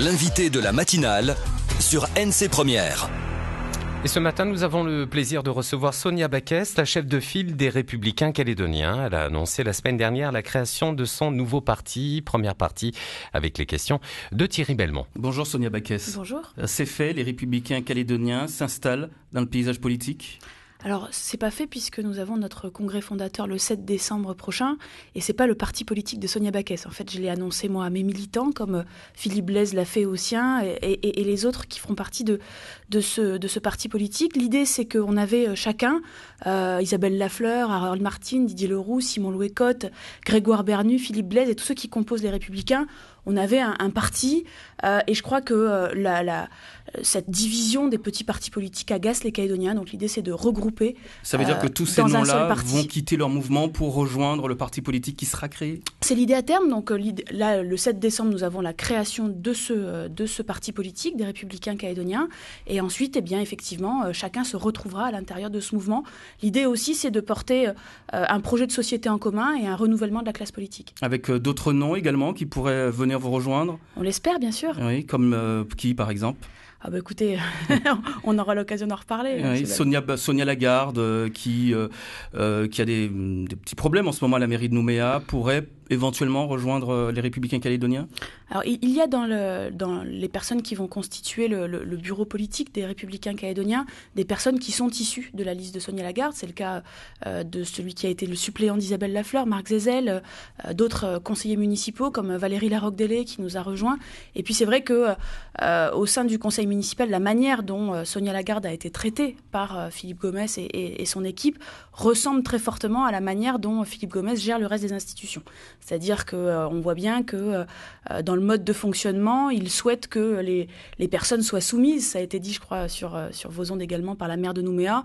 L'invité de la matinale sur NC Première. Et ce matin, nous avons le plaisir de recevoir Sonia Backès, la chef de file des Républicains calédoniens. Elle a annoncé la semaine dernière la création de son nouveau parti, première partie, avec les questions de Thierry Belmont. Bonjour Sonia Backès. Bonjour. C'est fait, les Républicains calédoniens s'installent dans le paysage politique ? Alors, c'est pas fait puisque nous avons notre congrès fondateur le 7 décembre prochain et c'est pas le parti politique de Sonia Backès. En fait, je l'ai annoncé moi à mes militants comme Philippe Blaise l'a fait au sien et les autres qui feront partie de ce parti politique. L'idée, c'est qu'on avait chacun, Isabelle Lafleur, Harold Martin, Didier Leroux, Simon Louécotte, Grégoire Bernu, Philippe Blaise et tous ceux qui composent les Républicains. On avait un parti et je crois que cette division des petits partis politiques agace les Calédoniens. Donc l'idée, c'est de regrouper. Ça veut dire que tous ces noms-là vont quitter leur mouvement pour rejoindre le parti politique qui sera créé ? C'est l'idée à terme. Donc là, le 7 décembre, nous avons la création de ce parti politique des Républicains calédoniens. Et ensuite, eh bien, effectivement, chacun se retrouvera à l'intérieur de ce mouvement. L'idée aussi, c'est de porter un projet de société en commun et un renouvellement de la classe politique. Avec d'autres noms également qui pourraient venir vous rejoindre ? On l'espère, bien sûr. Oui, comme qui, par exemple ? Ah bah écoutez, on aura l'occasion d'en reparler. Oui, Sonia Lagarde, qui a des petits problèmes en ce moment à la mairie de Nouméa, pourrait éventuellement rejoindre les Républicains calédoniens ? Alors, il y a dans les personnes qui vont constituer le bureau politique des Républicains calédoniens des personnes qui sont issues de la liste de Sonia Lagarde. C'est le cas de celui qui a été le suppléant d'Isabelle Lafleur, Marc Zézel, d'autres conseillers municipaux comme Valérie Larocque-Délé qui nous a rejoints. Et puis c'est vrai que au sein du conseil municipal, la manière dont Sonia Lagarde a été traitée par Philippe Gomès et son équipe ressemble très fortement à la manière dont Philippe Gomès gère le reste des institutions. C'est-à-dire qu'on voit bien que dans le mode de fonctionnement, il souhaite que les personnes soient soumises. Ça a été dit, je crois, sur vos ondes également par la maire de Nouméa,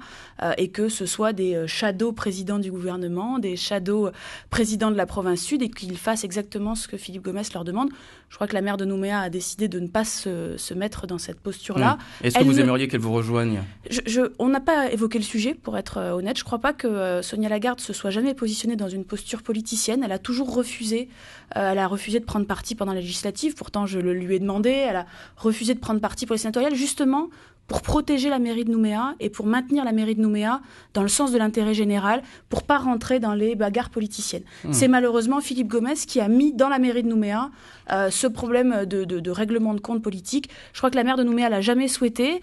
et que ce soit des shadow présidents du gouvernement, des shadow présidents de la province sud, et qu'ils fassent exactement ce que Philippe Gomès leur demande. Je crois que la maire de Nouméa a décidé de ne pas se mettre dans cette posture-là. Est-ce que vous aimeriez qu'elle vous rejoigne ? On n'a pas évoqué le sujet, pour être honnête. Je ne crois pas que Sonia Lagarde se soit jamais positionnée dans une posture politicienne. Elle a toujours refusé. Elle a refusé de prendre parti pendant la législative. Pourtant, je le lui ai demandé. Elle a refusé de prendre parti pour les sénatoriales, justement pour protéger la mairie de Nouméa et pour maintenir la mairie de Nouméa dans le sens de l'intérêt général, pour pas rentrer dans les bagarres politiciennes. C'est malheureusement Philippe Gomès qui a mis dans la mairie de Nouméa ce problème de règlement de compte politique. Je crois que la maire de Nouméa l'a jamais souhaité,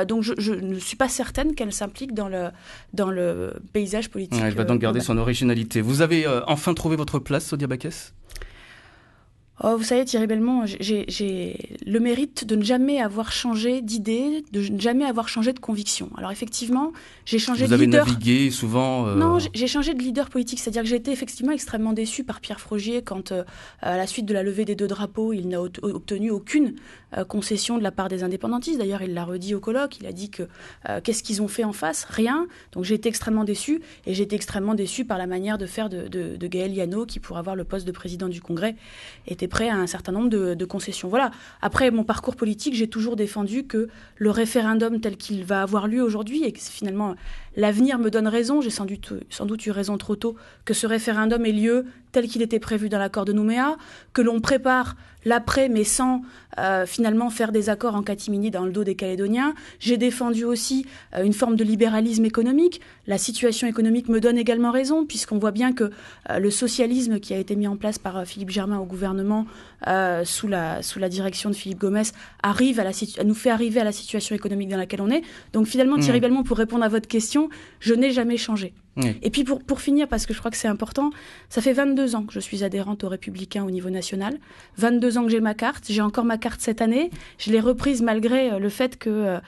donc je ne suis pas certaine qu'elle s'implique dans le paysage politique. Elle va donc garder son originalité. Vous avez enfin trouvé votre place, Sonia Backès ? Oh, vous savez, Thierry Belmont, j'ai le mérite de ne jamais avoir changé d'idée, de ne jamais avoir changé de conviction. Alors effectivement, j'ai changé de leader. Vous avez navigué souvent... Non, j'ai changé de leader politique. C'est-à-dire que j'ai été effectivement extrêmement déçue par Pierre Frogier quand, à la suite de la levée des 2 drapeaux, il n'a obtenu aucune concession de la part des indépendantistes. D'ailleurs, il l'a redit au colloque. Il a dit que qu'est-ce qu'ils ont fait en face ? Rien. Donc j'ai été extrêmement déçue. Et j'ai été extrêmement déçue par la manière de faire de Gaël Yano, qui, pour avoir le poste de président du Congrès, était prêt à un certain nombre de concessions. Voilà. Après mon parcours politique, j'ai toujours défendu que le référendum tel qu'il va avoir lieu aujourd'hui, et que finalement l'avenir me donne raison, j'ai sans doute eu raison trop tôt, que ce référendum ait lieu tel qu'il était prévu dans l'accord de Nouméa, que l'on prépare l'après, mais sans finalement faire des accords en catimini dans le dos des Calédoniens. J'ai défendu aussi une forme de libéralisme économique. La situation économique me donne également raison, puisqu'on voit bien que le socialisme qui a été mis en place par Philippe Germain au gouvernement sous la direction de Philippe Gomès nous fait arriver à la situation économique dans laquelle on est. Donc finalement, Thierry Belmont, pour répondre à votre question, je n'ai jamais changé. Et puis pour finir, parce que je crois que c'est important, ça fait 22 ans que je suis adhérente aux Républicains au niveau national, 22 ans que j'ai ma carte, j'ai encore ma carte cette année, je l'ai reprise malgré le fait que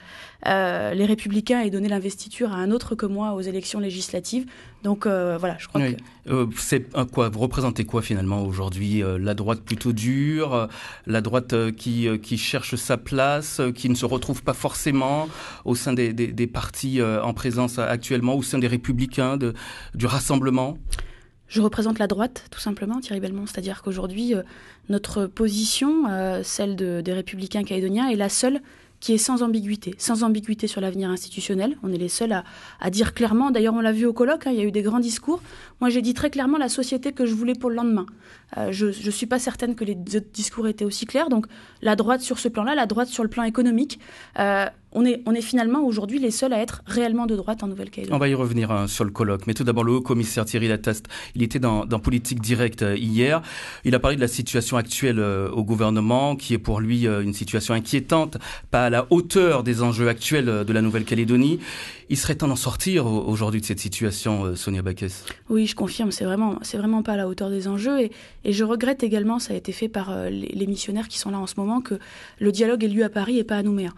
les Républicains aient donné l'investiture à un autre que moi aux élections législatives. Donc voilà, je crois que... Vous représentez quoi finalement aujourd'hui ? La droite plutôt dure, la droite qui cherche sa place, qui ne se retrouve pas forcément au sein des partis en présence actuellement, au sein des Républicains, du Rassemblement ? Je représente la droite, tout simplement, Thierry Belmont. C'est-à-dire qu'aujourd'hui, notre position, celle des Républicains calédoniens, est la seule qui est sans ambiguïté sur l'avenir institutionnel. On est les seuls à dire clairement, d'ailleurs on l'a vu au colloque, il y a eu des grands discours. Moi j'ai dit très clairement la société que je voulais pour le lendemain. Je ne suis pas certaine que les autres discours étaient aussi clairs, donc la droite sur ce plan-là, la droite sur le plan économique, on est finalement aujourd'hui les seuls à être réellement de droite en Nouvelle-Calédonie. On va y revenir sur le colloque, mais tout d'abord le haut-commissaire Thierry Lataste, il était dans Politique Directe hier, il a parlé de la situation actuelle au gouvernement, qui est pour lui une situation inquiétante, pas à la hauteur des enjeux actuels de la Nouvelle-Calédonie. Il serait temps d'en sortir aujourd'hui de cette situation, Sonia Backès. Oui, je confirme, c'est vraiment pas à la hauteur des enjeux et je regrette également, ça a été fait par les missionnaires qui sont là en ce moment, que le dialogue ait lieu à Paris et pas à Nouméa.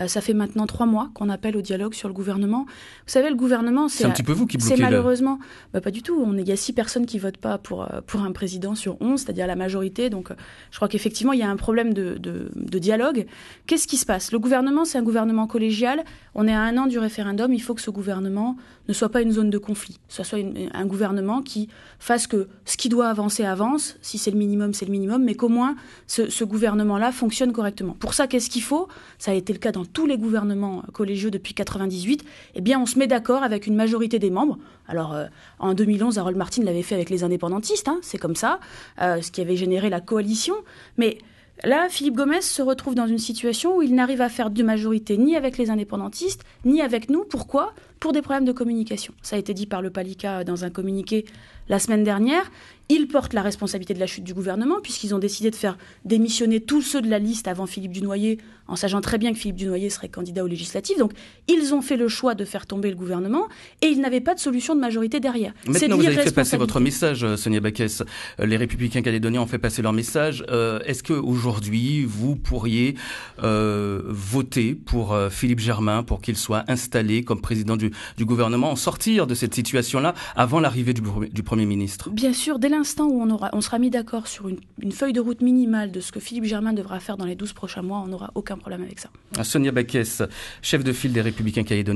Ça fait maintenant 3 mois qu'on appelle au dialogue sur le gouvernement. Vous savez, le gouvernement, c'est un petit peu vous qui bloquez. C'est malheureusement, pas du tout. Il y a 6 personnes qui votent pas pour un président sur 11, c'est-à-dire la majorité. Donc, je crois qu'effectivement, il y a un problème de dialogue. Qu'est-ce qui se passe ? Le gouvernement, c'est un gouvernement collégial. On est à 1 an du référendum. Il faut que ce gouvernement ne soit pas une zone de conflit. Que ce soit un gouvernement qui fasse que ce qui doit avancer avance. Si c'est le minimum, c'est le minimum. Mais qu'au moins, ce gouvernement-là fonctionne correctement. Pour ça, qu'est-ce qu'il faut ? Ça a été le cas dans tous les gouvernements collégiaux depuis 1998. Eh bien, on se met d'accord avec une majorité des membres. Alors, en 2011, Harold Martin l'avait fait avec les indépendantistes. C'est comme ça. Ce qui avait généré la coalition. Mais là, Philippe Gomès se retrouve dans une situation où il n'arrive à faire de majorité ni avec les indépendantistes, ni avec nous. Pourquoi ? Pour des problèmes de communication. Ça a été dit par le Palika dans un communiqué la semaine dernière. Ils portent la responsabilité de la chute du gouvernement puisqu'ils ont décidé de faire démissionner tous ceux de la liste avant Philippe Dunoyer, en sachant très bien que Philippe Dunoyer serait candidat aux législatives. Donc, ils ont fait le choix de faire tomber le gouvernement et ils n'avaient pas de solution de majorité derrière. Maintenant, vous avez fait passer votre message, Sonia Backès. Les Républicains calédoniens ont fait passer leur message. Est-ce qu'aujourd'hui, vous pourriez voter pour Philippe Germain pour qu'il soit installé comme président du gouvernement, en sortir de cette situation-là avant l'arrivée du Premier ministre ? Bien sûr, dès l'instant où on sera mis d'accord sur une feuille de route minimale de ce que Philippe Germain devra faire dans les 12 prochains mois, on n'aura aucun problème avec ça. Sonia Backès, chef de file des Républicains calédoniens.